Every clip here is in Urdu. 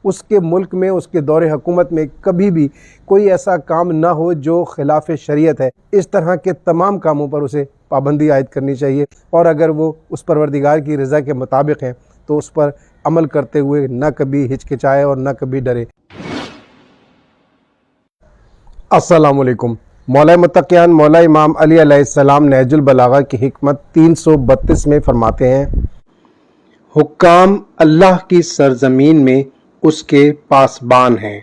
اس کے ملک میں، اس کے دور حکومت میں کبھی بھی کوئی ایسا کام نہ ہو جو خلاف شریعت ہے۔ اس طرح کے تمام کاموں پر اسے پابندی عائد کرنی چاہیے، اور اگر وہ اس پروردگار کی رضا کے مطابق ہیں تو اس پر عمل کرتے ہوئے نہ کبھی ہچکچائے اور نہ کبھی ڈرے۔ السلام علیکم۔ مولا متقیان مولا امام علی علیہ السلام نہج البلاغہ کی حکمت 332 میں فرماتے ہیں، حکام اللہ کی سرزمین میں اس کے پاسبان ہیں۔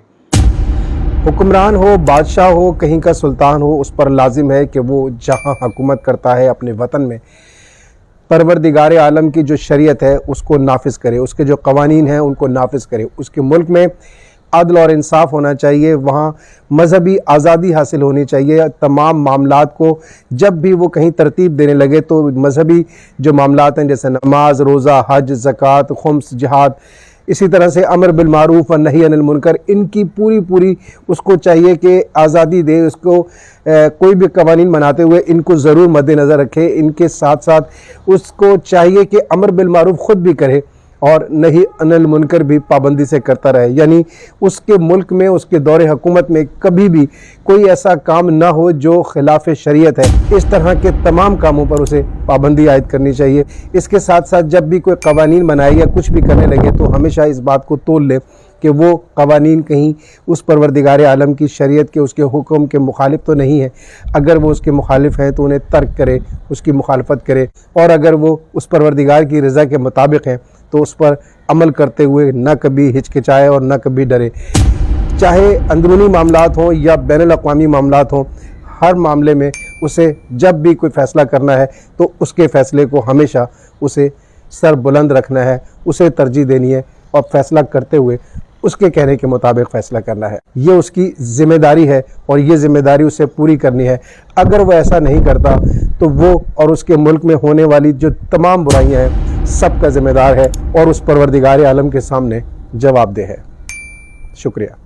حکمران ہو، بادشاہ ہو، کہیں کا سلطان ہو، اس پر لازم ہے کہ وہ جہاں حکومت کرتا ہے اپنے وطن میں پروردگار عالم کی جو شریعت ہے اس کو نافذ کرے، اس کے جو قوانین ہیں ان کو نافذ کرے۔ اس کے ملک میں عدل اور انصاف ہونا چاہیے، وہاں مذہبی آزادی حاصل ہونی چاہیے۔ تمام معاملات کو جب بھی وہ کہیں ترتیب دینے لگے تو مذہبی جو معاملات ہیں جیسے نماز، روزہ، حج، زکوٰۃ، خمس، جہاد، اسی طرح سے امر بالمعروف و نہی عن المنکر، ان کی پوری اس کو چاہیے کہ آزادی دے، اس کو کوئی بھی قوانین بناتے ہوئے ان کو ضرور مد نظر رکھے۔ ان کے ساتھ ساتھ اس کو چاہیے کہ امر بالمعروف خود بھی کرے اور نہی عن المنکر بھی پابندی سے کرتا رہے، یعنی اس کے ملک میں، اس کے دور حکومت میں کبھی بھی کوئی ایسا کام نہ ہو جو خلاف شریعت ہے۔ اس طرح کے تمام کاموں پر اسے پابندی عائد کرنی چاہیے۔ اس کے ساتھ ساتھ جب بھی کوئی قوانین بنائے یا کچھ بھی کرنے لگے تو ہمیشہ اس بات کو تول لے کہ وہ قوانین کہیں اس پروردگار عالم کی شریعت کے، اس کے حکم کے مخالف تو نہیں ہے۔ اگر وہ اس کے مخالف ہیں تو انہیں ترک کرے، اس کی مخالفت کرے، اور اگر وہ اس پروردگار کی رضا کے مطابق ہیں تو اس پر عمل کرتے ہوئے نہ کبھی ہچکچائے اور نہ کبھی ڈرے۔ چاہے اندرونی معاملات ہوں یا بین الاقوامی معاملات ہوں، ہر معاملے میں اسے جب بھی کوئی فیصلہ کرنا ہے تو اس کے فیصلے کو ہمیشہ اسے سر بلند رکھنا ہے، اسے ترجیح دینی ہے، اور فیصلہ کرتے ہوئے اس کے کہنے کے مطابق فیصلہ کرنا ہے۔ یہ اس کی ذمہ داری ہے اور یہ ذمہ داری اسے پوری کرنی ہے۔ اگر وہ ایسا نہیں کرتا تو وہ اور اس کے ملک میں ہونے والی جو تمام برائیاں ہیں سب کا ذمہ دار ہے اور اس پروردگار عالم کے سامنے جواب دہ ہے۔ شکریہ۔